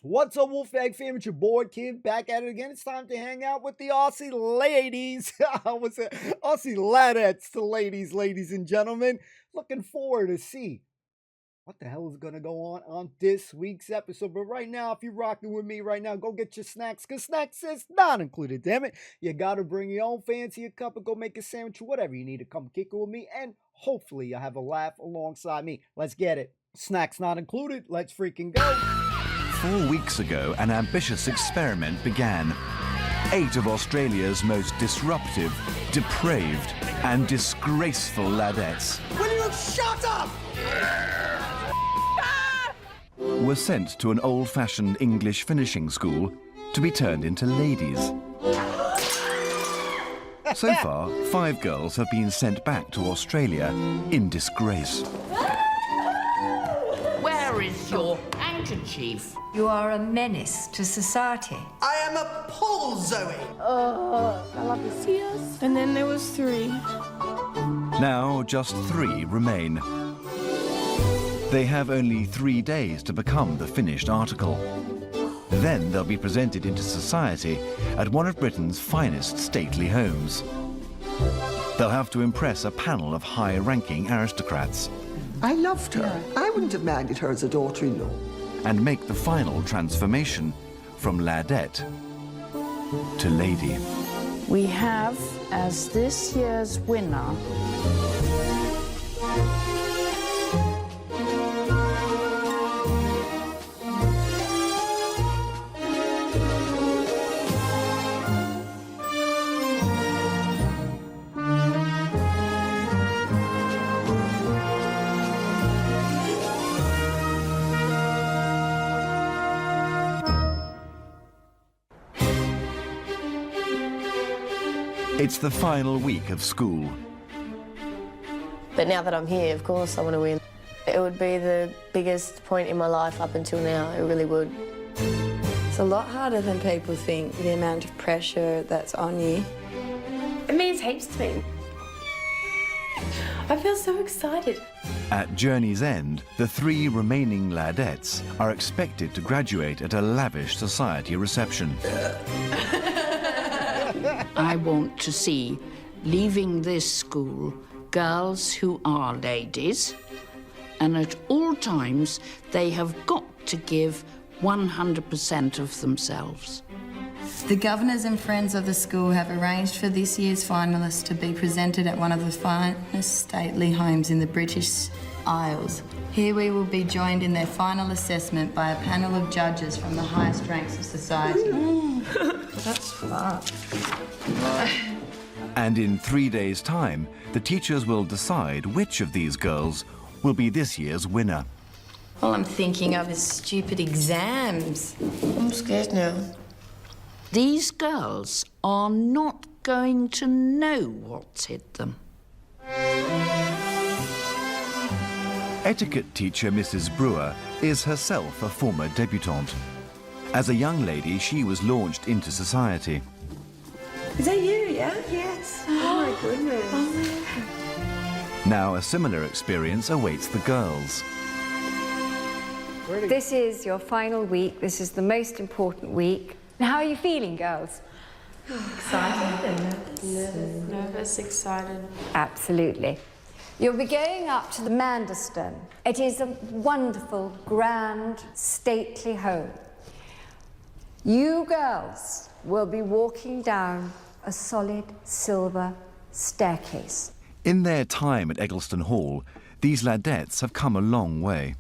What's up, Wolfgang fam? It's your boy Kid back at it again. It's time to hang out with the Aussie ladies. What's it? Aussie ladettes to ladies and gentlemen. Looking forward to see what the hell is going to go on this week's episode. But right now, if you're rocking with me right now, go get your snacks, because snacks is not included, damn it. You got to bring your own fancy cup and go make a sandwich or whatever you need to come kick it with me. And hopefully you'll have a laugh alongside me. Let's get it. Snacks not included. Let's freaking go. 4 weeks ago, an ambitious experiment began. 8 of Australia's most disruptive, depraved, and disgraceful ladettes Will you shut up? were sent to an old-fashioned English finishing school to be turned into ladies. So far, 5 girls have been sent back to Australia in disgrace. Where is your handkerchief? You are a menace to society. I am appalled, Zoe. I love to see us. And then there was 3. Now, just 3 remain. They have only 3 days to become the finished article. Then they'll be presented into society at one of Britain's finest stately homes. They'll have to impress a panel of high-ranking aristocrats I loved her. I wouldn't have married her as a daughter-in-law. and make the final transformation from ladette to lady. We have, as this year's winner, It's the final week of school. But now that I'm here, of course I want to win. It would be the biggest point in my life up until now, it really would. It's a lot harder than people think, the amount of pressure that's on you. It means heaps to me. I feel so excited. At journey's end, the 3 remaining ladettes are expected to graduate at a lavish society reception. I want to see, leaving this school, girls who are ladies, and at all times they have got to give 100% of themselves. The governors and friends of the school have arranged for this year's finalists to be presented at one of the finest stately homes in the British Isles. Here we will be joined in their final assessment by a panel of judges from the highest ranks of society. That's fun. And in 3 days' time, the teachers will decide which of these girls will be this year's winner. All I'm thinking of is stupid exams. I'm scared now. These girls are not going to know what's hit them. Etiquette teacher Mrs. Brewer is herself a former debutante. As a young lady, she was launched into society. Is that you, yeah? Yes. Oh, my goodness. Now a similar experience awaits the girls. This is your final week. This is the most important week. How are you feeling, girls? Excited. Nervous, excited. Absolutely. You'll be going up to the Manderston. It is a wonderful, grand, stately home. You girls will be walking down a solid silver staircase. In their time at Eggleston Hall, these ladettes have come a long way.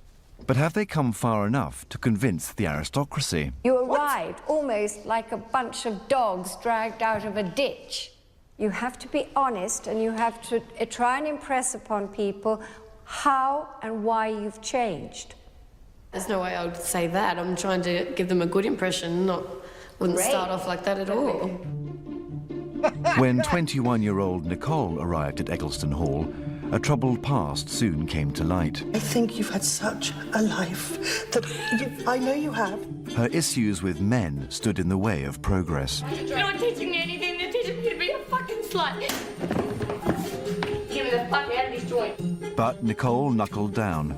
But have they come far enough to convince the aristocracy? You arrived almost like a bunch of dogs dragged out of a ditch. You have to be honest, and you have to try and impress upon people how and why you've changed. There's no way I would say that. I'm trying to give them a good impression, wouldn't start off like that at all. When 21-year-old Nicole arrived at Eggleston Hall, a troubled past soon came to light. I think you've had such a life that I know you have. Her issues with men stood in the way of progress. You're not teaching me anything. They're teaching me to be a fucking slut. Give me the fuck out of this joint. But Nicole knuckled down.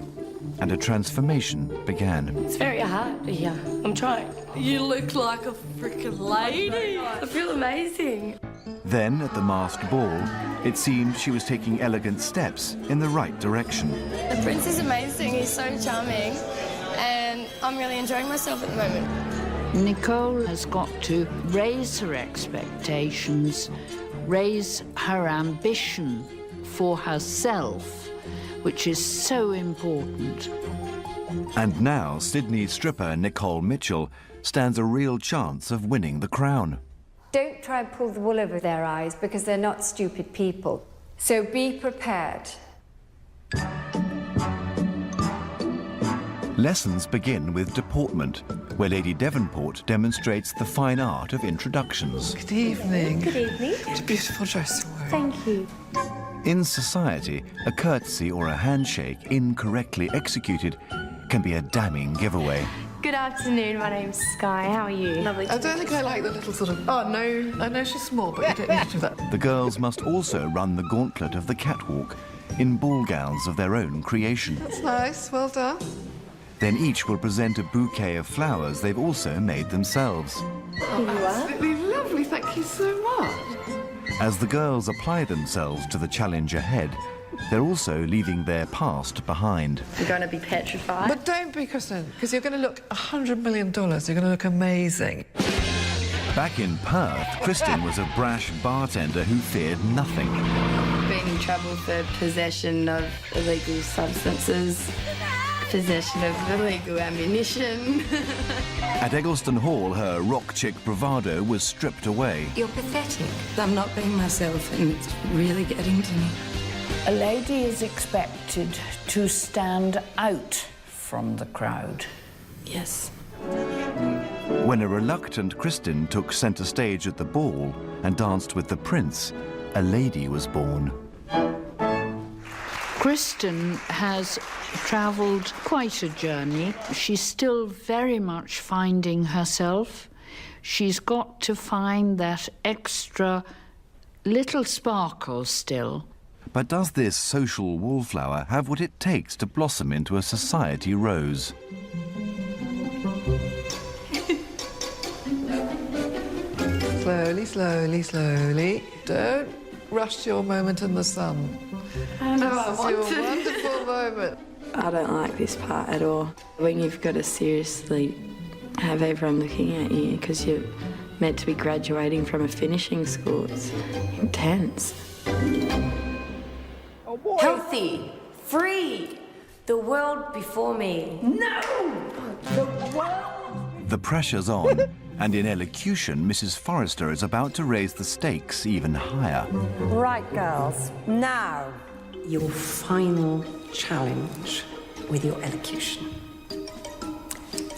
and a transformation began. It's very hard here. I'm trying. You look like a freaking lady. I feel amazing. Then, at the masked ball, it seemed she was taking elegant steps in the right direction. The prince is amazing. He's so charming. And I'm really enjoying myself at the moment. Nicole has got to raise her expectations, raise her ambition for herself, which is so important. And now Sydney stripper Nicole Mitchell stands a real chance of winning the crown. Don't try and pull the wool over their eyes because they're not stupid people. So be prepared. Lessons begin with deportment, where Lady Devonport demonstrates the fine art of introductions. Good evening. Good evening. It's a beautiful dress to wear. Thank you. In society, a curtsy or a handshake incorrectly executed can be a damning giveaway. Good afternoon, my name's Sky. How are you? Lovely. I don't think I like the little sort of... Oh, no. I know she's small, but you don't need to do that. The girls must also run the gauntlet of the catwalk in ball gowns of their own creation. That's nice. Well done. Then each will present a bouquet of flowers they've also made themselves. Oh, absolutely lovely. Thank you so much. As the girls apply themselves to the challenge ahead, they're also leaving their past behind. You're going to be petrified. But don't be, Kristen, because you're going to look $100 million. You're going to look amazing. Back in Perth, Kristen was a brash bartender who feared nothing. Been in trouble for possession of illegal substances, possession of illegal ammunition. At Eggleston Hall, her rock chick bravado was stripped away. You're pathetic. I'm not being myself, and it's really getting to me. A lady is expected to stand out from the crowd. Yes. When a reluctant Kristen took centre stage at the ball and danced with the prince, a lady was born. Kristen has travelled quite a journey. She's still very much finding herself. She's got to find that extra little sparkle still. But does this social wallflower have what it takes to blossom into a society rose? Slowly, slowly, slowly. Don't rush your moment in the sun. This is your wonderful moment. I don't like this part at all. When you've got to seriously have everyone looking at you because you're meant to be graduating from a finishing school, it's intense. Oh boy. Healthy, free, the world before me. No! The world. The pressure's on, and in elocution, Mrs. Forrester is about to raise the stakes even higher. Right, girls. Now, your final challenge with your elocution.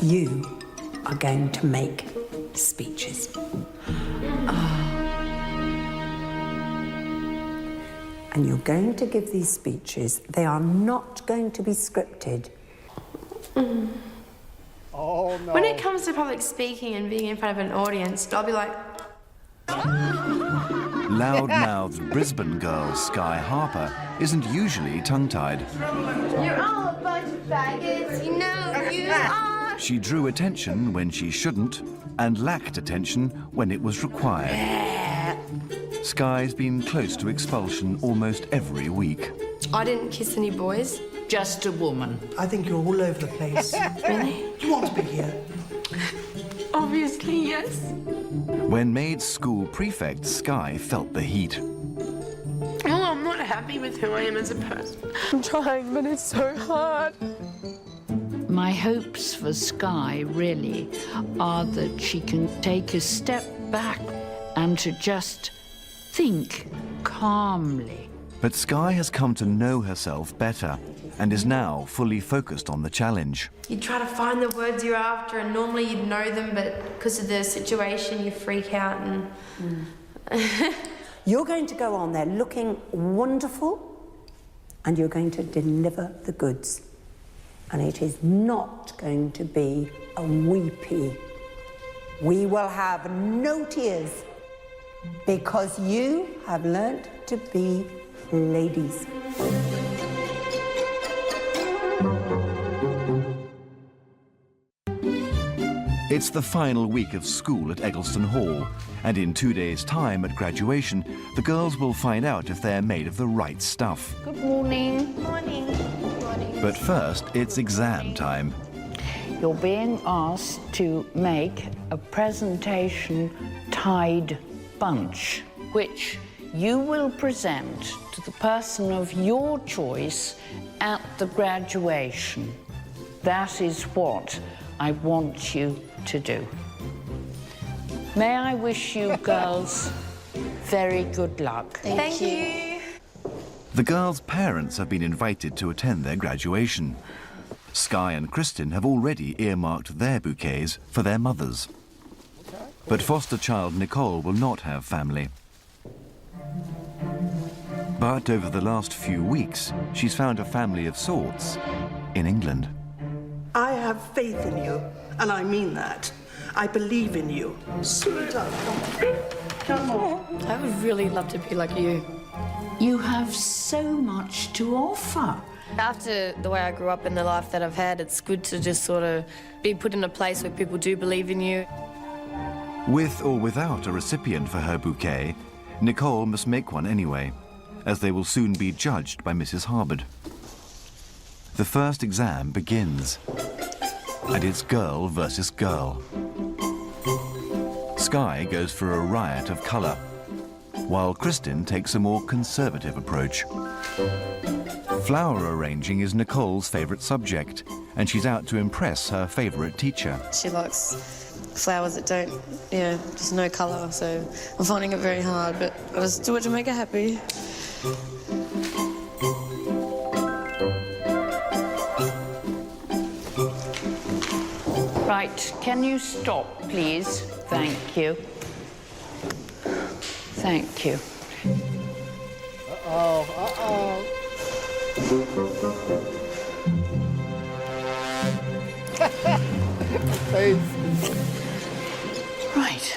You are going to make speeches. And you're going to give these speeches. They are not going to be scripted. Oh, no. When it comes to public speaking and being in front of an audience, I'll be like... Loud-mouthed Brisbane girl Sky Harper isn't usually tongue-tied. You're all a bunch of faggots. You know you are. She drew attention when she shouldn't and lacked attention when it was required. Sky's been close to expulsion almost every week. I didn't kiss any boys. Just a woman. I think you're all over the place. Really? You want to be here? Obviously, yes. When made school prefect, Sky felt the heat. Oh, I'm not happy with who I am as a person. I'm trying, but it's so hard. My hopes for Sky, really, are that she can take a step back and to just think calmly. But Sky has come to know herself better and is now fully focused on the challenge. You try to find the words you're after, and normally you'd know them, but because of the situation, you freak out and... You're going to go on there looking wonderful, and you're going to deliver the goods. And it is not going to be a weepy. We will have no tears, because you have learnt to be ladies. It's the final week of school at Eggleston Hall, and in 2 days' time at graduation, the girls will find out if they're made of the right stuff. Good morning. Morning. But first, it's exam time. You're being asked to make a presentation tied bunch, which you will present to the person of your choice at the graduation. That is what I want you to do. May I wish you girls very good luck. Thank you. The girls' parents have been invited to attend their graduation. Skye and Kristin have already earmarked their bouquets for their mothers. But foster child Nicole will not have family. But over the last few weeks, she's found a family of sorts in England. I have faith in you, and I mean that. I believe in you. Sweetheart, come on. I would really love to be like you. You have so much to offer. After the way I grew up and the life that I've had, it's good to just sort of be put in a place where people do believe in you. With or without a recipient for her bouquet, Nicole must make one anyway, as they will soon be judged by Mrs. Harbord. The first exam begins, and it's girl versus girl. Skye goes for a riot of colour, while Kristin takes a more conservative approach. Flower arranging is Nicole's favourite subject, and she's out to impress her favourite teacher. She likes flowers that don't, just no colour, so I'm finding it very hard, but I just do it to make her happy. Right, can you stop, please? Thank you. Thank you. Face. Right.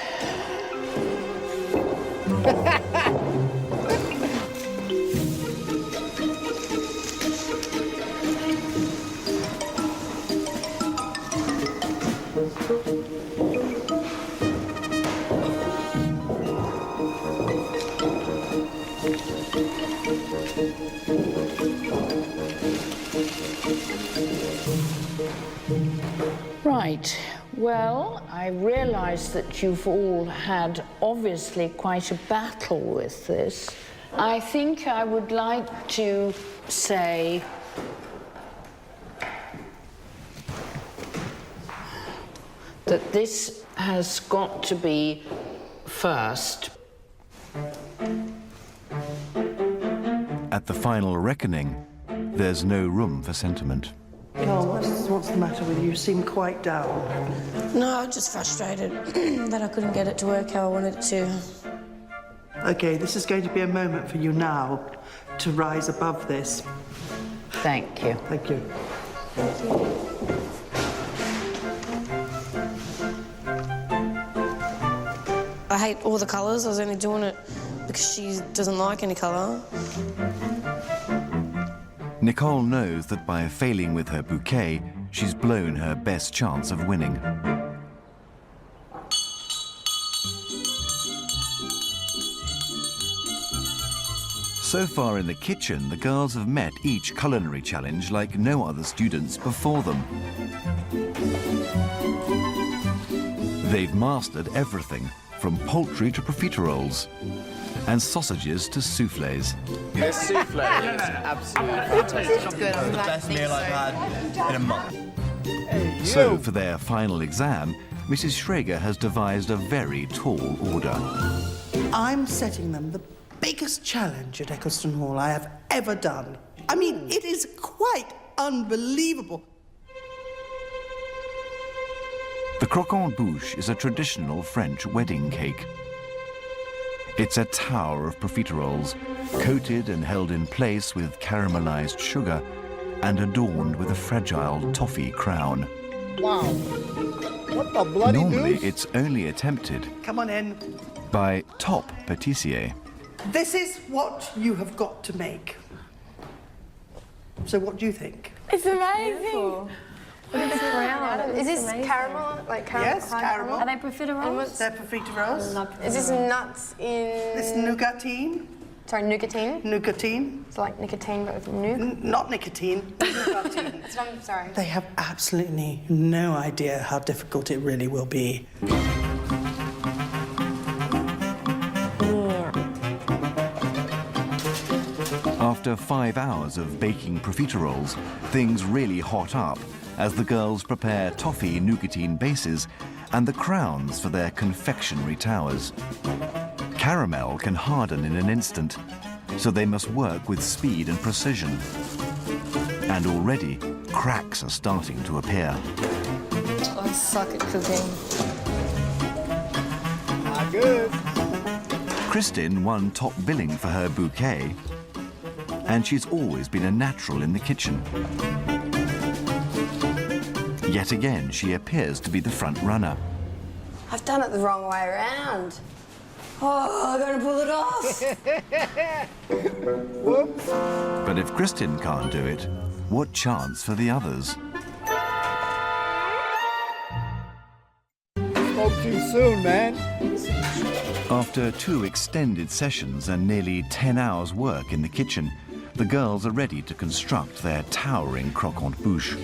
Right. Well, I realise that you've all had, obviously, quite a battle with this. I think I would like to say that this has got to be first. At the final reckoning, there's no room for sentiment. Oh, what's the matter with you? You seem quite down. No, I'm just frustrated that I couldn't get it to work how I wanted it to. Okay, this is going to be a moment for you now to rise above this. Thank you. Thank you. I hate all the colours. I was only doing it because she doesn't like any colour. Nicole knows that by failing with her bouquet, she's blown her best chance of winning. So far in the kitchen, the girls have met each culinary challenge like no other students before them. They've mastered everything, from poultry to profiteroles, and sausages to soufflés. This souffle is absolutely fantastic. It's the best meal I've had in a month. So, for their final exam, Mrs. Schrager has devised a very tall order. I'm setting them the biggest challenge at Eggleston Hall I have ever done. I mean, it is quite unbelievable. The croquant bouche is a traditional French wedding cake. It's a tower of profiteroles, coated and held in place with caramelized sugar and adorned with a fragile toffee crown. Wow. What the bloody Normally, deuce? it's only attempted Come on in. by top pâtissier. This is what you have got to make. So what do you think? It's amazing. Is this caramel? Like caramel? Yes, caramel. Are they profiteroles? They're profiteroles. Is this nuts in... This nougatine. Sorry, nougatine? Nougatine. It's like nicotine but with nougat? Not nicotine, nougatine. I'm sorry. They have absolutely no idea how difficult it really will be. After 5 hours of baking profiteroles, things really hot up as the girls prepare toffee nougatine bases and the crowns for their confectionery towers. Caramel can harden in an instant, so they must work with speed and precision. And already, cracks are starting to appear. I suck at cooking. Not good. Kristin won top billing for her bouquet, and she's always been a natural in the kitchen. Yet again, she appears to be the front runner. I've done it the wrong way around. Oh, I'm going to pull it off. Whoops. But if Kristin can't do it, what chance for the others? Spoke too soon, man. After 2 extended sessions and nearly 10 hours' work in the kitchen, the girls are ready to construct their towering croquant bouche.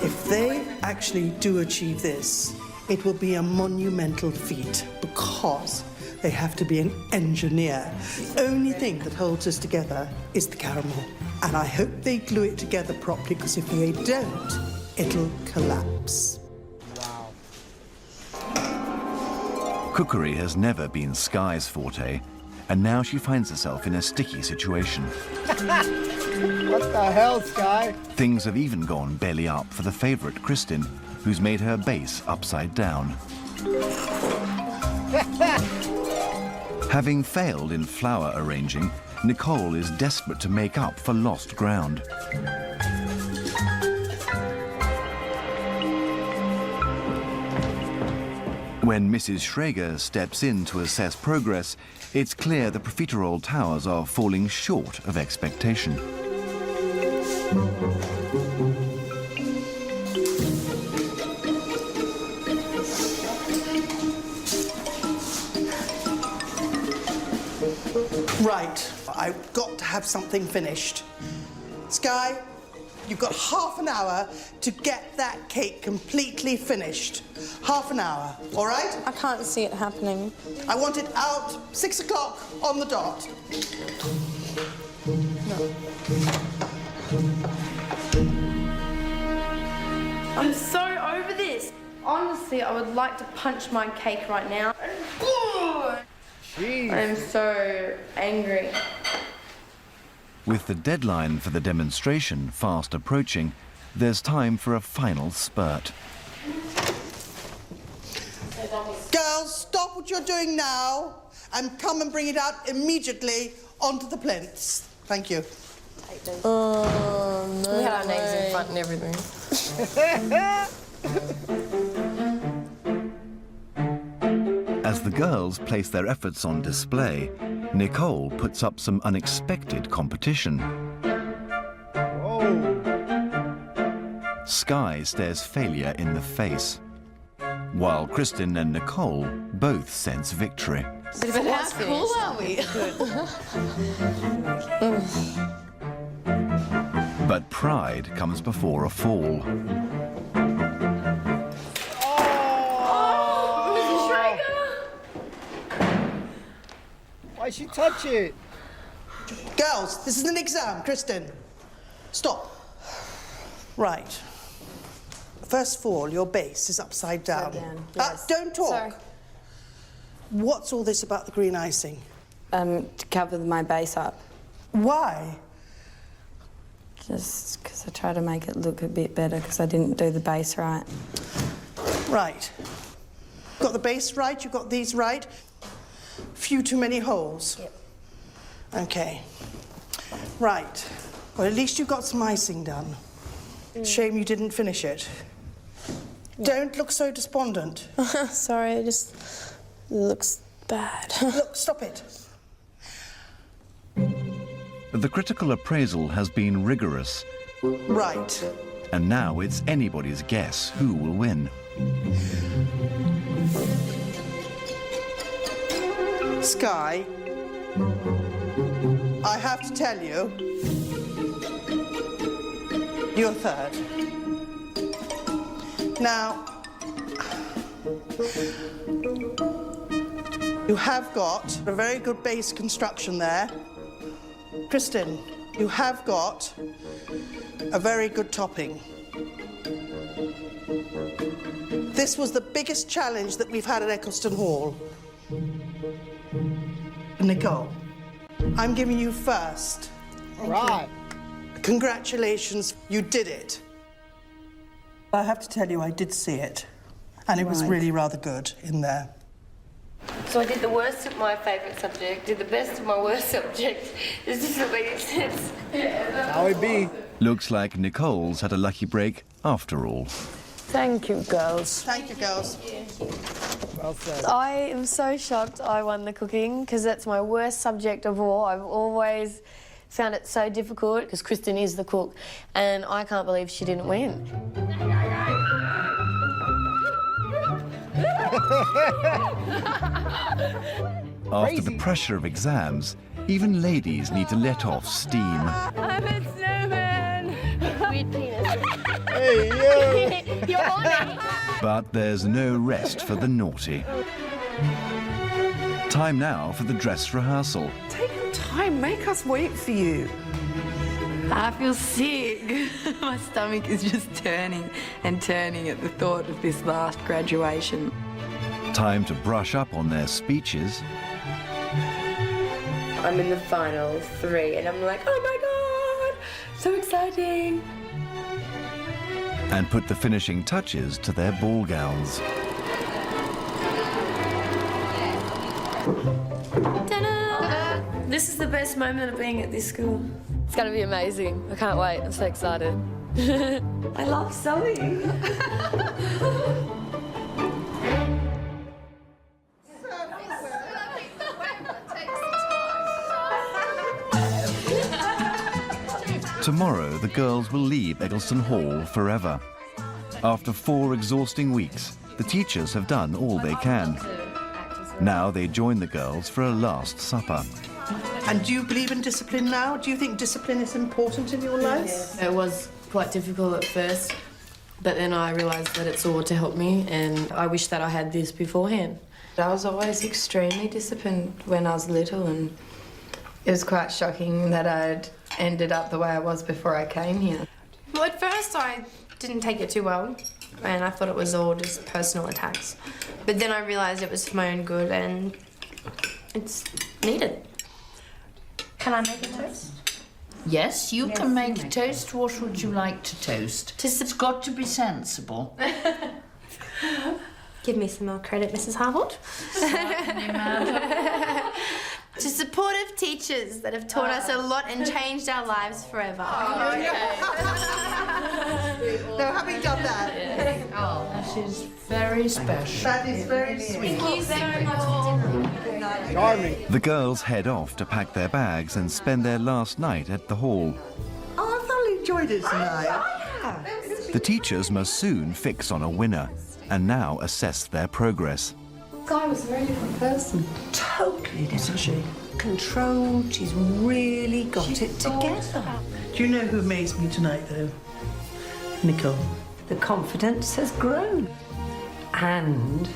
If they actually do achieve this, it will be a monumental feat because they have to be an engineer. The only thing that holds us together is the caramel. And I hope they glue it together properly, because if they don't, it'll collapse. Cookery has never been Sky's forte, and now she finds herself in a sticky situation. What the hell, Sky? Things have even gone belly up for the favourite Kristin, who's made her base upside down. Having failed in flour arranging, Nicole is desperate to make up for lost ground. When Mrs. Schrager steps in to assess progress, it's clear the profiterole towers are falling short of expectation. Right, I've got to have something finished. Sky, you've got half an hour to get that cake completely finished. Half an hour, all right? I can't see it happening. I want it out 6 o'clock on the dot. I'm so over this. Honestly, I would like to punch my cake right now. Jeez. I am so angry. With the deadline for the demonstration fast approaching, there's time for a final spurt. Girls, stop what you're doing now and come and bring it out immediately onto the plinths. Thank you. Oh, no. We had our names in front and everything. As the girls place their efforts on display, Nicole puts up some unexpected competition. Whoa. Sky stares failure in the face, while Kristin and Nicole both sense victory. But how cool are we? But pride comes before a fall. Why'd she touch it? Girls, this is an exam. Kristin, stop. Right. First of all, your base is upside down. Yes. Don't talk. Sorry. What's all this about the green icing? To cover my base up. Why? Just because I try to make it look a bit better because I didn't do the base right. Right. Got the base right, you got these right. Few too many holes. Yep. Okay. Right. Well, at least you got some icing done. Shame you didn't finish it. Don't look so despondent. Sorry, it just looks bad. Look, stop it. The critical appraisal has been rigorous, Right. And now it's anybody's guess who will win. Sky, I have to tell you, you're third. Now, you have got a very good base construction there. Kristen, you have got a very good topping. This was the biggest challenge that we've had at Eccleston Hall. Nicole, I'm giving you first. All right. Congratulations, you did it. I have to tell you, I did see it, and it was really rather good in there. So I did the worst of my favourite subject, did the best of my worst subject. Does this not make any sense? How it be? Looks like Nicole's had a lucky break after all. Thank you, girls. Thank you, girls. Well said. I am so shocked I won the cooking because that's my worst subject of all. I've always found it so difficult because Kristen is the cook and I can't believe she didn't win. After the pressure of exams, even ladies need to let off steam. I'm a snowman. Weird penis. Hey, yo! You're on it. But there's no rest for the naughty. Time now for the dress rehearsal. Take your time, make us wait for you. I feel sick. My stomach is just turning and turning at the thought of this last graduation. Time to brush up on their speeches. I'm in the final 3 and I'm like, oh my God, so exciting. And put the finishing touches to their ball gowns. Ta-da! This is the best moment of being at this school. It's going to be amazing. I can't wait. I'm so excited. I love sewing. Tomorrow, the girls will leave Eccleston Hall forever. After 4 exhausting weeks, the teachers have done all they can. Now they join the girls for a last supper. And do you believe in discipline now? Do you think discipline is important in your life? Yes. It was quite difficult at first, but then I realised that it's all to help me, and I wish that I had this beforehand. I was always extremely disciplined when I was little, and it was quite shocking that I'd ended up the way I was before I came here. Well, at first I didn't take it too well, and I thought it was all just personal attacks. But then I realised it was for my own good, and it's needed. Can I make a toast? Yes, you can make a toast. What would you like to toast? It's got to be sensible. Give me some more credit, Mrs. Harwood. Certainly, madam. To supportive teachers that have taught us a lot and changed our lives forever. Now, having done that... Oh, that is very special. That is very sweet. Thank you so much. Charming. The girls head off to pack their bags and spend their last night at the hall. Oh, I thoroughly enjoyed it tonight. The teachers must soon fix on a winner and now assess their progress. Guy was a very different person. Totally, isn't she? Controlled, she's really got it together. Do you know who amazed me tonight, though? Nicole. The confidence has grown. And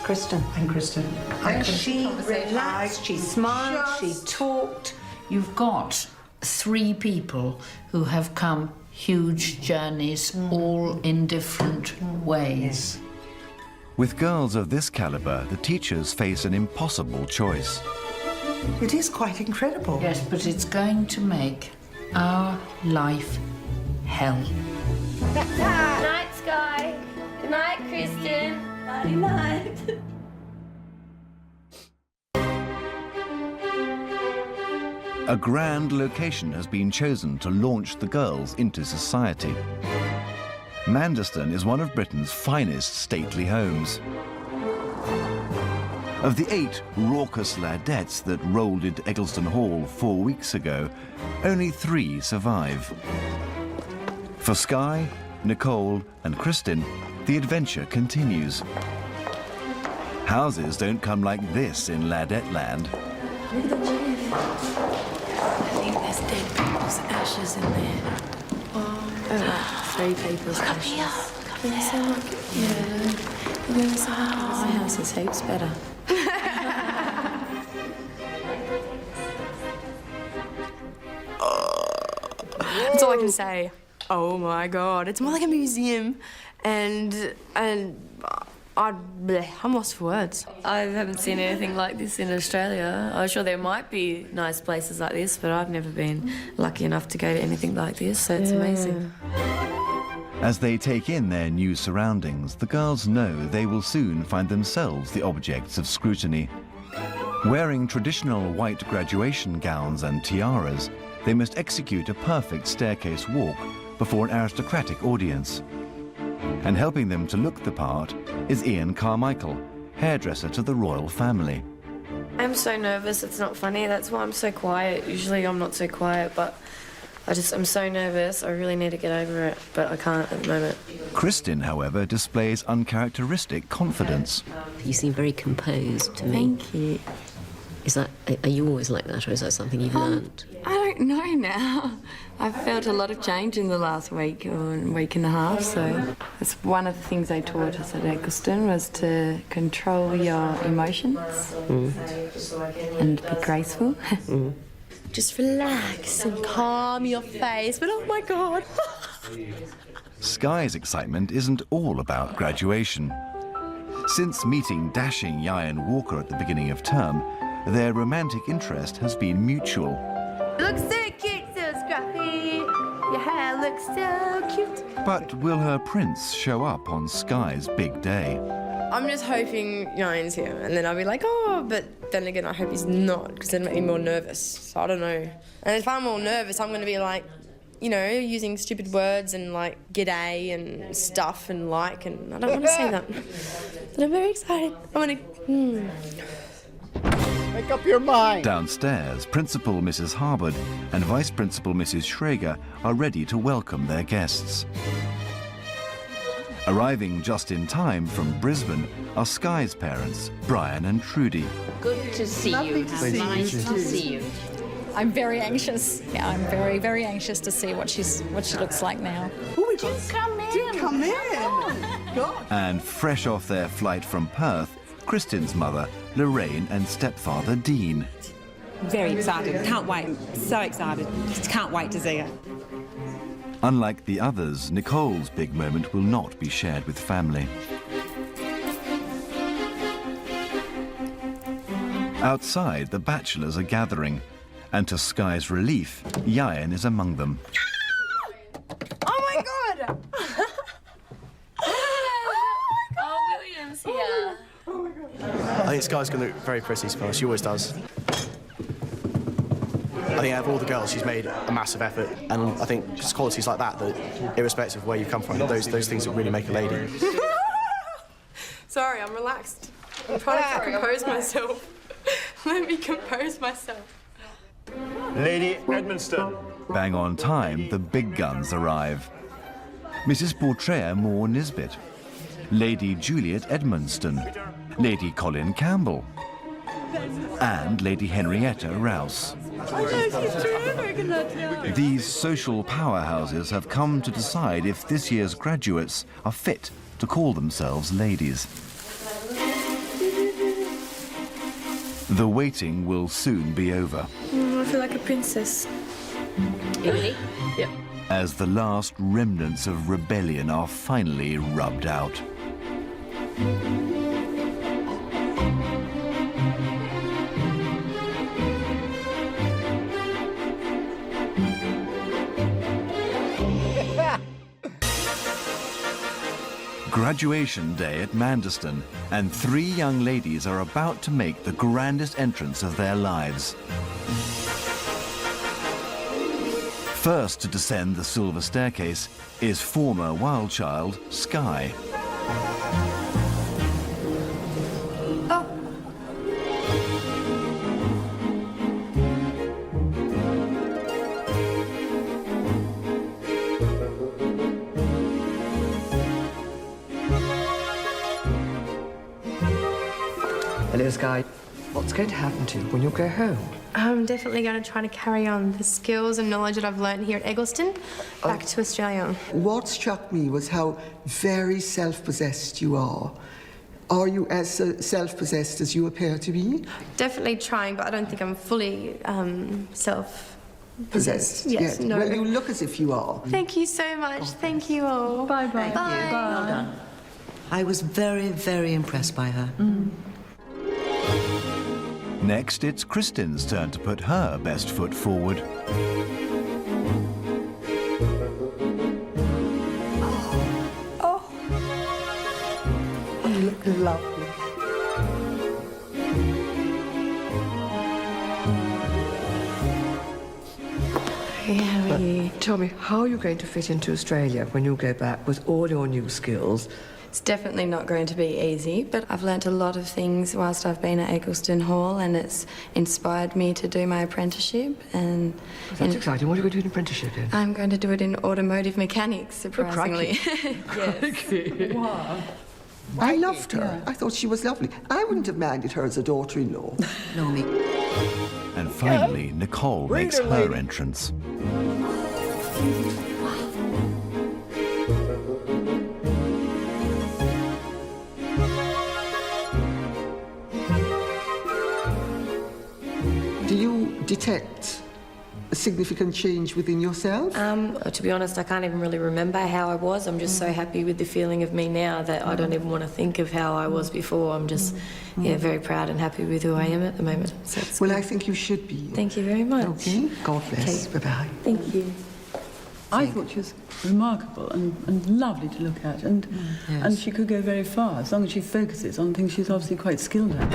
Kristen. And Kristen. And she relaxed, she smiled, she talked. You've got 3 people who have come huge journeys, all in different ways. With girls of this caliber, the teachers face an impossible choice. It is quite incredible. Yes, but it's going to make our life hell. Good night, Sky. Good night, Kristen. Nighty night. A grand location has been chosen to launch the girls into society. Manderston is one of Britain's finest stately homes. Of the 8 raucous ladettes that rolled into Eccleston Hall 4 weeks ago, only 3 survive. For Sky, Nicole and Kristin, the adventure continues. Houses don't come like this in Ladette land. Look at the roof. I think there's dead people's ashes in there. Oh, like 3 people's ashes. Come here. So like, yeah. My house is heaps better. That's all I can say. Oh my God, it's more like a museum, and I'm lost for words. I haven't seen anything like this in Australia. I'm sure there might be nice places like this, but I've never been lucky enough to go to anything like this, so it's amazing. As they take in their new surroundings, the girls know they will soon find themselves the objects of scrutiny. Wearing traditional white graduation gowns and tiaras, they must execute a perfect staircase walk before an aristocratic audience. And helping them to look the part is Ian Carmichael, hairdresser to the royal family. I'm so nervous, it's not funny. That's why I'm so quiet. Usually I'm not so quiet, but I'm so nervous. I really need to get over it, but I can't at the moment. Kristin, however, displays uncharacteristic confidence. You seem very composed to me. Thank you. Are you always like that, or is that something you've learned? I don't know now. I've felt a lot of change in the last week or week and a half, so that's one of the things they taught us at Eccleston, was to control your emotions and be graceful. Just relax and calm your face, but oh my God. Sky's excitement isn't all about graduation. Since meeting dashing Ian Walker at the beginning of term, their romantic interest has been mutual. Looks so cute, so scruffy. Your hair looks so cute. But will her prince show up on Sky's big day? I'm just hoping Ian's here, and then I'll be like, oh, but then again, I hope he's not, because it'll make me more nervous. So I don't know. And if I'm more nervous, I'm going to be like, you know, using stupid words and like g'day and stuff and like, and I don't want to say that. But I'm very excited. I want to. Make up your mind. Downstairs, Principal Mrs. Harbord and Vice Principal Mrs. Schrager are ready to welcome their guests. Arriving just in time from Brisbane are Sky's parents, Brian and Trudy. Good to see you. Nice to see you. I'm very anxious. Yeah, I'm very, very anxious to see what she looks like now. Come in. God. And fresh off their flight from Perth, Kristin's mother, Lorraine, and stepfather, Dean. Very excited. Can't wait. So excited. Just can't wait to see her. Unlike the others, Nicole's big moment will not be shared with family. Outside, the bachelors are gathering, and to Sky's relief, Ian is among them. Oh my God! Oh, William's here. I think Sky's going to look very pretty, to be honest. She always does. I think out of all the girls, she's made a massive effort, and I think it's qualities like that, irrespective of where you come from, those things that really make a lady. Sorry, I'm relaxed. I'm trying to compose myself. Let me compose myself. Lady Edmonstone. Bang on time, the big guns arrive. Mrs. Portrea Moore Nisbet, Lady Juliet Edmonstone, Lady Colin Campbell, and Lady Henrietta Rouse. These social powerhouses have come to decide if this year's graduates are fit to call themselves ladies. The waiting will soon be over. I feel like a princess. Really? Yep. As the last remnants of rebellion are finally rubbed out. Graduation day at Mandeston, and 3 young ladies are about to make the grandest entrance of their lives. First to descend the silver staircase is former wild child Sky. So, Sky, what's going to happen to you when you go home? I'm definitely going to try to carry on the skills and knowledge that I've learned here at Eggleston back to Australia. What struck me was how very self-possessed you are. Are you as self-possessed as you appear to be? Definitely trying, but I don't think I'm fully self-possessed. Yes, No. Well, you look as if you are. Thank you so much. Thank you all. Bye-bye. Bye. Well done. I was very, very impressed by her. Next, it's Kristin's turn to put her best foot forward. You look lovely. How are you? Tell me, how are you going to fit into Australia when you go back with all your new skills? It's definitely not going to be easy, but I've learnt a lot of things whilst I've been at Eggleston Hall, and it's inspired me to do my apprenticeship. And That's exciting. What are you going to do an apprenticeship in? I'm going to do it in automotive mechanics, surprisingly. Crikey. Wow. I loved her. I thought she was lovely. I wouldn't have minded her as a daughter-in-law. No, me. And finally, Nicole makes her entrance. Do you detect a significant change within yourself? To be honest, I can't even really remember how I was. I'm just so happy with the feeling of me now that I don't even want to think of how I was before. I'm just, very proud and happy with who I am at the moment. So it's Well, good. I think you should be. Thank you very much. Okay. God bless. Bye-bye. Thank you. I thought she was remarkable and lovely to look at, and she could go very far as long as she focuses on things she's obviously quite skilled at.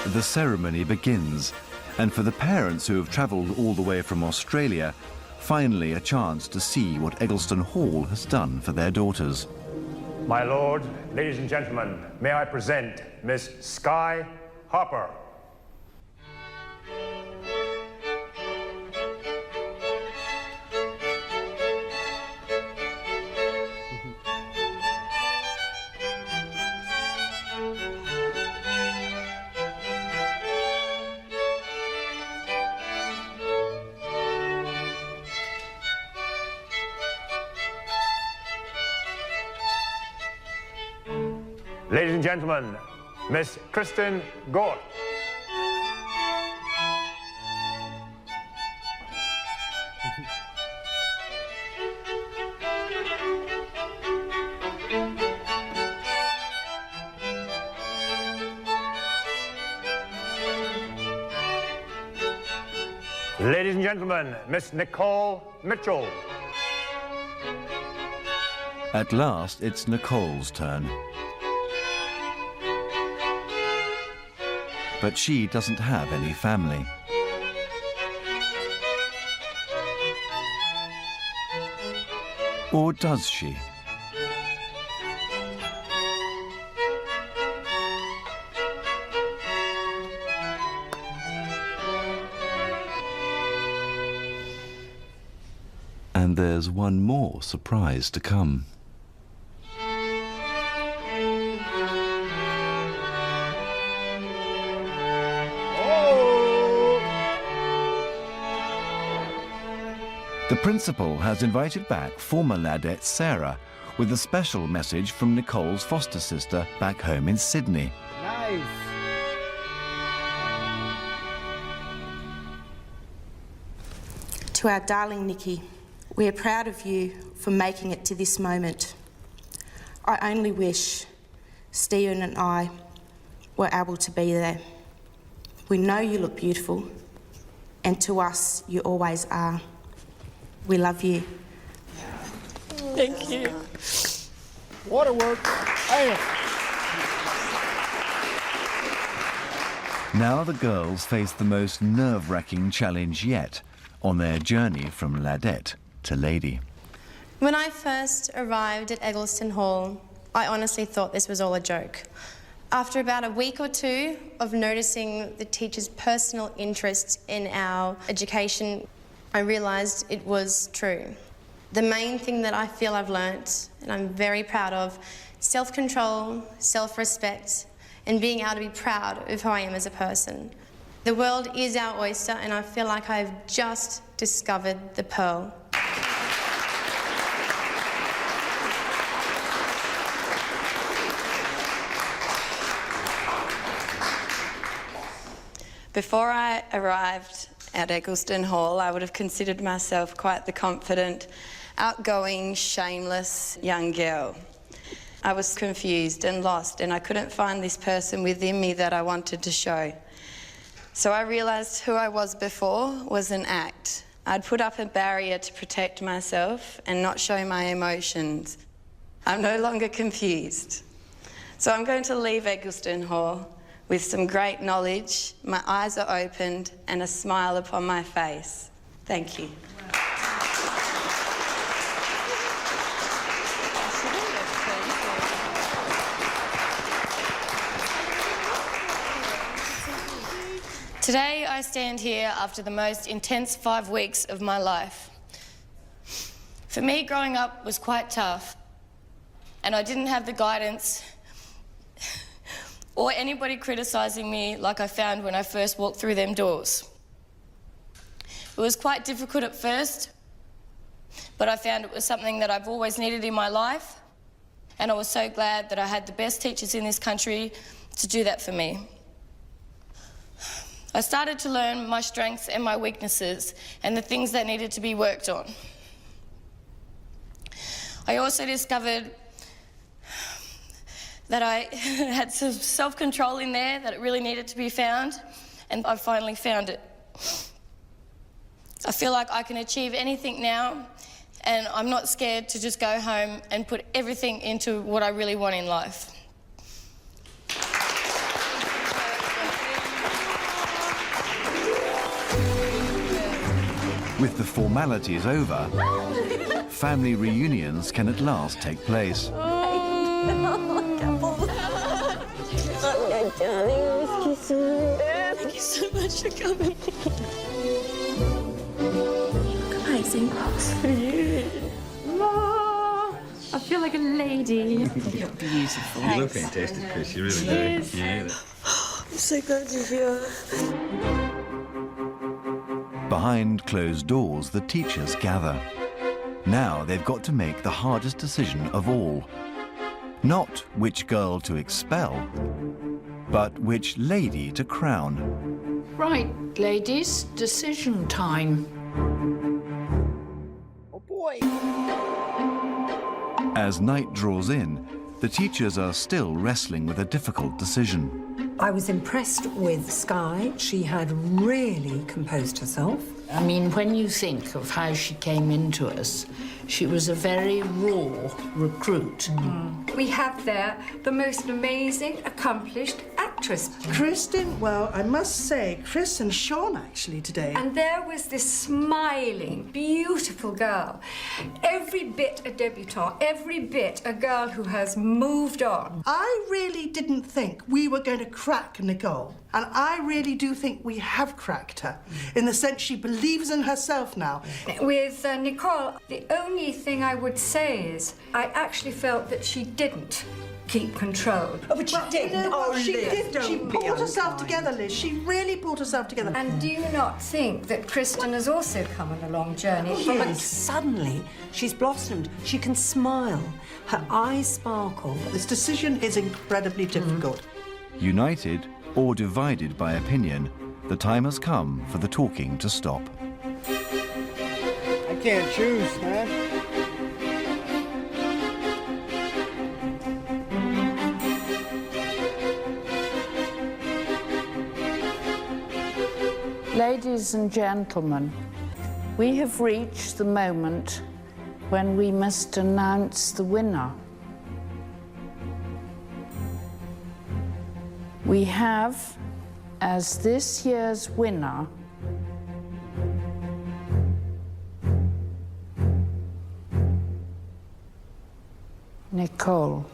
The ceremony begins, and for the parents who have travelled all the way from Australia, finally a chance to see what Eggleston Hall has done for their daughters. My lord, ladies and gentlemen, may I present Miss Sky Harper. Ladies and gentlemen, Miss Kristin Gort. Ladies and gentlemen, Miss Nicole Mitchell. At last, it's Nicole's turn. But she doesn't have any family. Or does she? And there's one more surprise to come. The principal has invited back former Ladette Saragh with a special message from Nicole's foster sister back home in Sydney. Nice. To our darling Nikki, we are proud of you for making it to this moment. I only wish Stephen and I were able to be there. We know you look beautiful, and to us, you always are. We love you. Thank you. Waterwork. Now the girls face the most nerve-wracking challenge yet on their journey from Ladette to Lady. When I first arrived at Eggleston Hall, I honestly thought this was all a joke. After about a week or two of noticing the teachers' personal interest in our education, I realised it was true. The main thing that I feel I've learnt, and I'm very proud of, self-control, self-respect, and being able to be proud of who I am as a person. The world is our oyster, and I feel like I've just discovered the pearl. Before I arrived at Eccleston Hall, I would have considered myself quite the confident, outgoing, shameless young girl. I was confused and lost, and I couldn't find this person within me that I wanted to show. So I realised who I was before was an act. I'd put up a barrier to protect myself and not show my emotions. I'm no longer confused. So I'm going to leave Eccleston Hall with some great knowledge, my eyes are opened, and a smile upon my face. Thank you. Today I stand here after the most intense 5 weeks of my life. For me, growing up was quite tough, and I didn't have the guidance or anybody criticising me like I found when I first walked through them doors. It was quite difficult at first, but I found it was something that I've always needed in my life, and I was so glad that I had the best teachers in this country to do that for me. I started to learn my strengths and my weaknesses and the things that needed to be worked on. I also discovered that I had some self-control in there, that it really needed to be found, and I finally found it. I feel like I can achieve anything now, and I'm not scared to just go home and put everything into what I really want in life. With the formalities over, family reunions can at last take place. Darling, I miss you so much. Thank you so much for coming. Amazing. I feel like a lady. You look beautiful. You look fantastic, Chris. You really do. Yeah. I'm so glad you're here. Behind closed doors, the teachers gather. Now they've got to make the hardest decision of all. Not which girl to expel, but which lady to crown. Right, ladies, decision time. Oh boy! As night draws in, the teachers are still wrestling with a difficult decision. I was impressed with Sky. She had really composed herself. I mean, when you think of how she came into us, she was a very raw recruit. We have there the most amazing, accomplished actress. Kristen, well, I must say, Chris and Shaun actually today. And there was this smiling, beautiful girl. Every bit a debutante, every bit a girl who has moved on. I really didn't think we were going to crack Nicole. And I really do think we have cracked her, in the sense she believes in herself now. With Nicole, the only thing I would say is I actually felt that she didn't keep control. Oh, but she did. You know what? She Liz, did. don't She be pulled herself unkind. together, Liz. She really pulled herself together. And do you not think that Kristen has also come on a long journey? Oh, but suddenly, she's blossomed. She can smile. Her eyes sparkle. This decision is incredibly difficult. United or divided by opinion, the time has come for the talking to stop. I can't choose, man. Ladies and gentlemen, we have reached the moment when we must announce the winner. We have, as this year's winner, Nicole.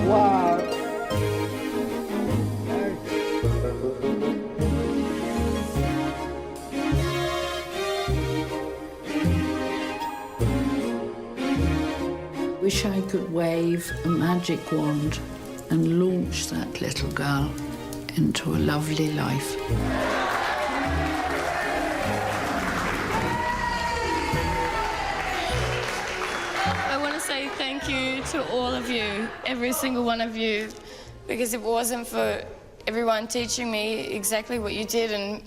Wow. Wish I could wave a magic wand and launch that little girl into a lovely life. I want to say thank you to all of you, every single one of you, because if it wasn't for everyone teaching me exactly what you did, and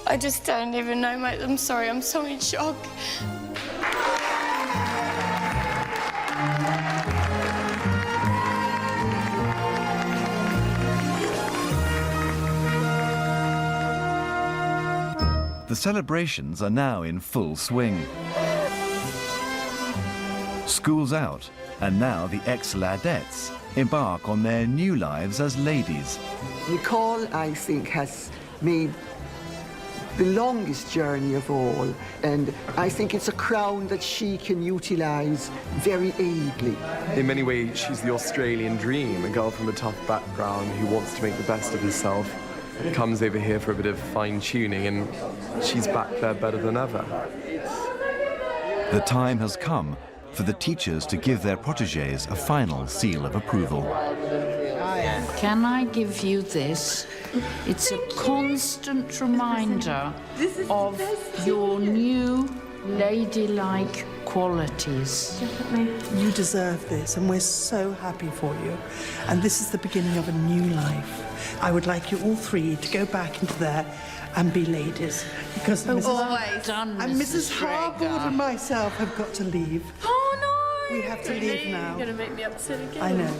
I just don't even know, mate. I'm sorry, I'm so in shock. The celebrations are now in full swing. School's out, and now the ex-Ladettes embark on their new lives as ladies. Nicole, I think, has made the longest journey of all, and I think it's a crown that she can utilise very ably. In many ways, she's the Australian dream, a girl from a tough background who wants to make the best of herself, comes over here for a bit of fine-tuning, and she's back there better than ever. The time has come for the teachers to give their protégés a final seal of approval. Can I give you this? It's a constant reminder of your new ladylike qualities. You deserve this, and we're so happy for you. And this is the beginning of a new life. I would like you all three to go back into there and be ladies. Because Mrs. Harbour and myself have got to leave. Oh, no! We have to leave now. You're going to make me upset again. I know.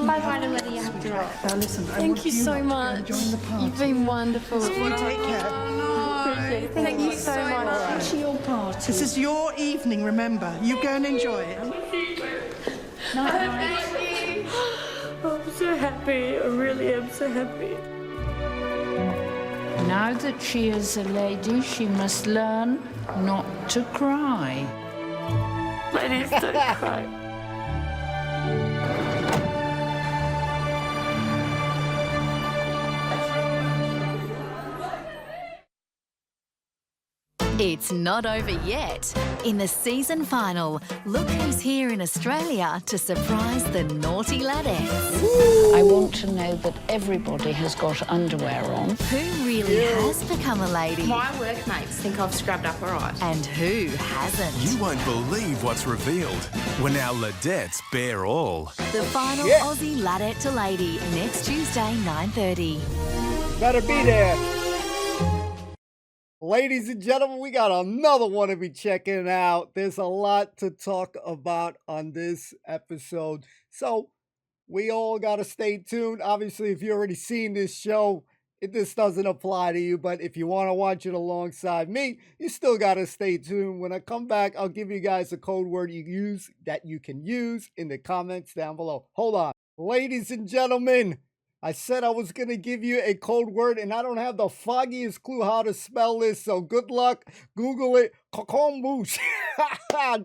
Bye-bye, Lily. You have to write. Now listen, Thank you so much. You've been wonderful. You take care. Appreciate it. Thank you so much. It's your party. This is your evening, remember. You go and enjoy it. Night. I'm so happy. I really am so happy. Now that she is a lady, she must learn not to cry. Ladies, don't cry. It's not over yet. In the season final, look who's here in Australia to surprise the naughty Ladettes. I want to know that everybody has got underwear on. Who really has become a lady? My workmates think I've scrubbed up all right. And who hasn't? You won't believe what's revealed when our Ladettes bear all. The final Aussie Ladette to Lady, next Tuesday, 9:30. Better be there. Ladies and gentlemen, we got another one to be checking out. There's a lot to talk about on this episode. So we all got to stay tuned. Obviously, if you've already seen this show, this doesn't apply to you. But if you want to watch it alongside me, you still got to stay tuned. When I come back, I'll give you guys a code word you can use in the comments down below. Hold on. Ladies and gentlemen, I said I was going to give you a code word, and I don't have the foggiest clue how to spell this, so good luck. Google it. Kokomboosh.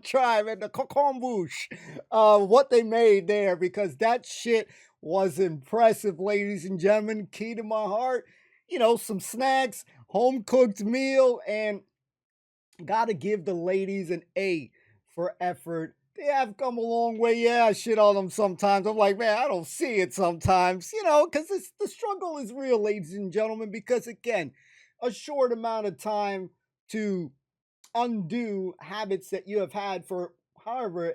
Try, man. The kokomboosh. What they made there, because that shit was impressive, ladies and gentlemen. Key to my heart. You know, some snacks, home-cooked meal, and got to give the ladies an A for effort. They have come a long way. Yeah, I shit on them sometimes. I'm like, man, I don't see it sometimes, you know, because the struggle is real, ladies and gentlemen, because, again, a short amount of time to undo habits that you have had for however,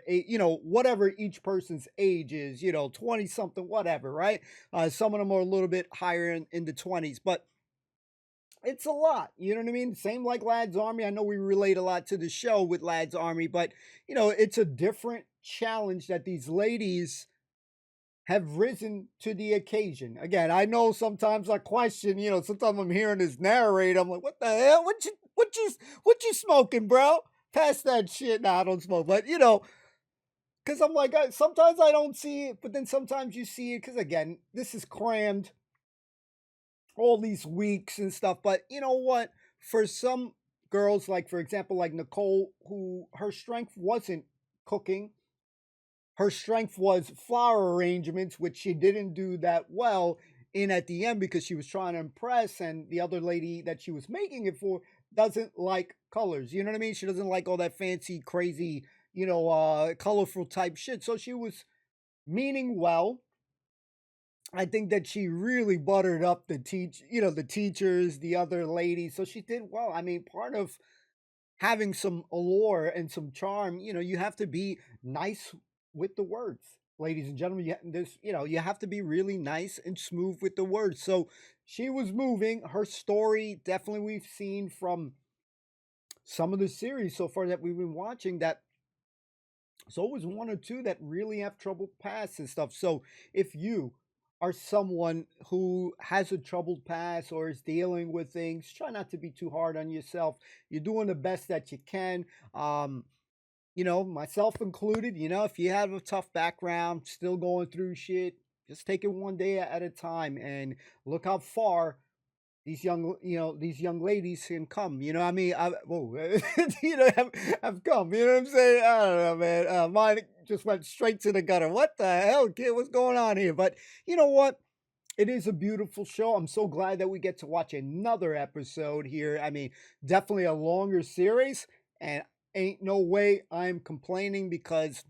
whatever each person's age is, 20-something, whatever, right? Some of them are a little bit higher in the 20s, but it's a lot, you know what I mean? Same like Lads Army. I know we relate a lot to the show with Lads Army, but, it's a different challenge that these ladies have risen to the occasion. Again, I know sometimes I question, sometimes I'm hearing this narrate. I'm like, what the hell? What you smoking, bro? Pass that shit. Nah, I don't smoke, but, because I'm like, sometimes I don't see it, but then sometimes you see it, because, again, this is crammed all these weeks and stuff. But you know what? For some girls, like for example, like Nicole, who her strength wasn't cooking. Her strength was flower arrangements, which she didn't do that well in at the end because she was trying to impress, and the other lady that she was making it for doesn't like colors. You know what I mean? She doesn't like all that fancy, crazy, colorful type shit. So she was meaning well. I think that she really buttered up the teachers, the other ladies. So she did well. I mean, part of having some allure and some charm, you have to be nice with the words, ladies and gentlemen. You have to be really nice and smooth with the words. So she was moving. Her story, definitely, we've seen from some of the series so far that we've been watching that there's always one or two that really have troubled past and stuff. So if you are someone who has a troubled past or is dealing with things, try not to be too hard on yourself. You're doing the best that you can. Myself included, if you have a tough background, still going through shit, just take it one day at a time and look how far these young ladies can come. Have come. You know what I'm saying? I don't know, man. Mine just went straight to the gutter. What the hell, kid? What's going on here? But you know what? It is a beautiful show. I'm so glad that we get to watch another episode here. I mean, definitely a longer series, and ain't no way I'm complaining because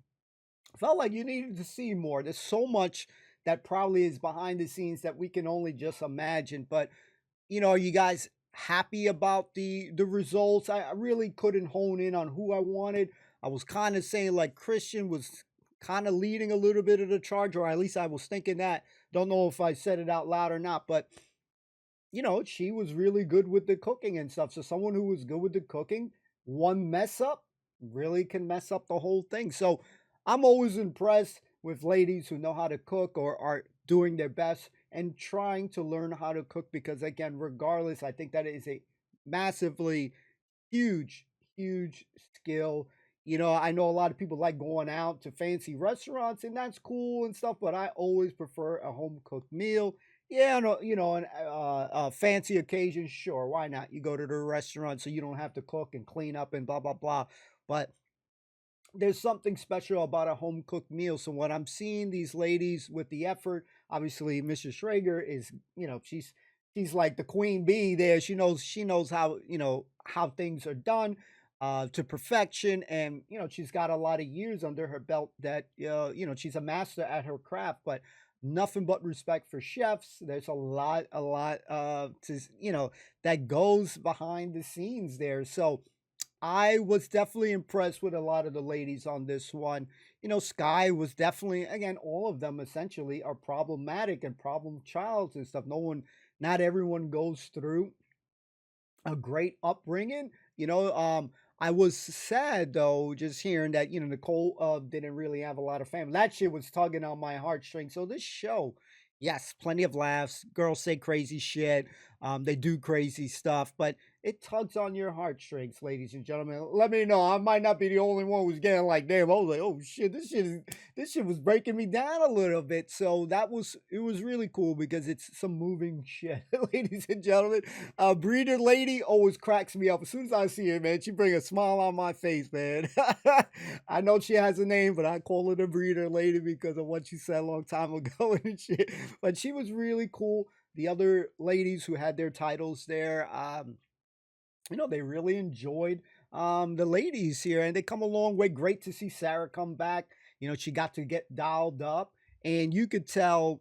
I felt like you needed to see more. There's so much that probably is behind the scenes that we can only just imagine. But are you guys happy about the results? I really couldn't hone in on who I wanted. I was kind of saying like Christian was kind of leading a little bit of the charge, or at least I was thinking that. Don't know if I said it out loud or not, but she was really good with the cooking and stuff. So someone who was good with the cooking, one mess up really can mess up the whole thing. So I'm always impressed with ladies who know how to cook or are doing their best and trying to learn how to cook, because again, regardless, I think that is a massively huge skill. I know a lot of people like going out to fancy restaurants, and that's cool and stuff, but I always prefer a home cooked meal. Yeah, a fancy occasion, sure, why not? You go to the restaurant so you don't have to cook and clean up and blah blah blah. But there's something special about a home cooked meal. So when I'm seeing these ladies with the effort, obviously Mrs. Schrager is, she's like the queen bee there. She knows how, how things are done to perfection. And, she's got a lot of years under her belt that, she's a master at her craft, but nothing but respect for chefs. There's a lot that goes behind the scenes there. So I was definitely impressed with a lot of the ladies on this one. Sky was definitely, again, all of them essentially are problematic and problem childs and stuff. Not everyone goes through a great upbringing. I was sad though, just hearing that, Nicole didn't really have a lot of family. That shit was tugging on my heartstrings. So this show, yes, plenty of laughs. Girls say crazy shit. They do crazy stuff, but it tugs on your heartstrings, ladies and gentlemen. Let me know. I might not be the only one who's getting like, damn, I was like, oh shit, this shit was breaking me down a little bit. So it was really cool because it's some moving shit, ladies and gentlemen. Breeder lady always cracks me up. As soon as I see her, man, she brings a smile on my face, man. I know she has a name, but I call her the breeder lady because of what she said a long time ago and shit. But she was really cool. The other ladies who had their titles there, they really enjoyed the ladies here, and they come a long way. Great to see Sarah come back. She got to get dialed up, and you could tell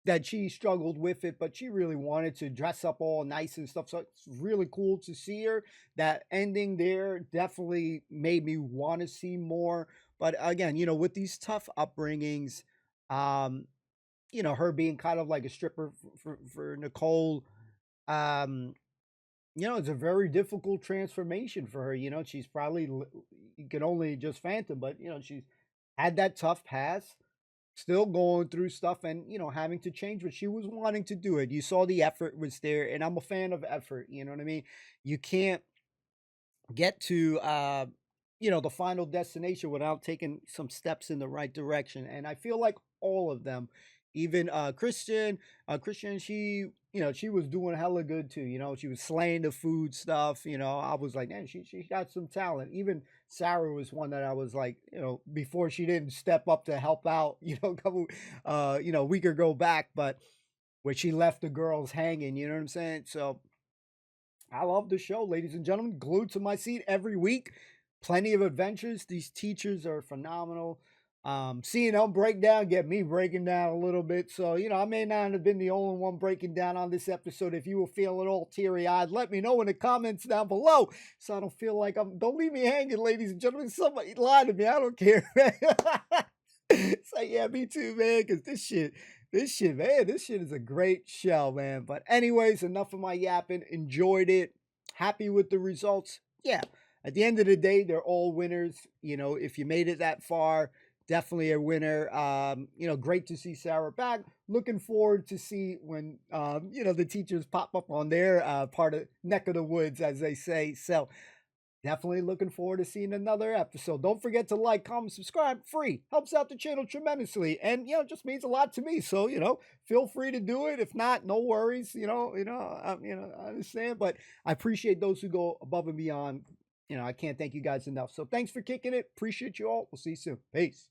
that she struggled with it, but she really wanted to dress up all nice and stuff. So it's really cool to see her. That ending there definitely made me want to see more. But again, with these tough upbringings, her being kind of like a stripper for Nicole, it's a very difficult transformation for her. She's probably, you can only just phantom, but, she's had that tough past, still going through stuff and, having to change, but she was wanting to do it. You saw the effort was there, and I'm a fan of effort. You know what I mean? You can't get to, the final destination without taking some steps in the right direction. And I feel like all of them, even Christian, she you know, she was doing hella good too. You know, she was slaying the food stuff. You know, I was like, man, she got some talent. Even Sarah was one that I was like, you know, before she didn't step up to help out, you know, a couple, you know, week or go back, but where she left the girls hanging, you know what I'm saying? So I love the show, ladies and gentlemen. Glued to my seat every week. Plenty of adventures. These teachers are phenomenal. Seeing them break down, get me breaking down a little bit. So, you know, I may not have been the only one breaking down on this episode. If you were feeling all teary-eyed, let me know in the comments down below so I don't feel like don't leave me hanging, ladies and gentlemen. Somebody lie to me. I don't care, man. So, yeah, me too, man, because this shit, man, this shit is a great show, man. But anyways, enough of my yapping. Enjoyed it. Happy with the results. Yeah, at the end of the day, they're all winners. You know, if you made it that far, definitely a winner. You know, great to see Sarah back. Looking forward to see when, you know, the teachers pop up on their part of neck of the woods, as they say. So definitely looking forward to seeing another episode. Don't forget to like, comment, subscribe. Free. Helps out the channel tremendously. And, you know, just means a lot to me. So, you know, feel free to do it. If not, no worries. You know, I understand. But I appreciate those who go above and beyond. You know, I can't thank you guys enough. So thanks for kicking it. Appreciate you all. We'll see you soon. Peace.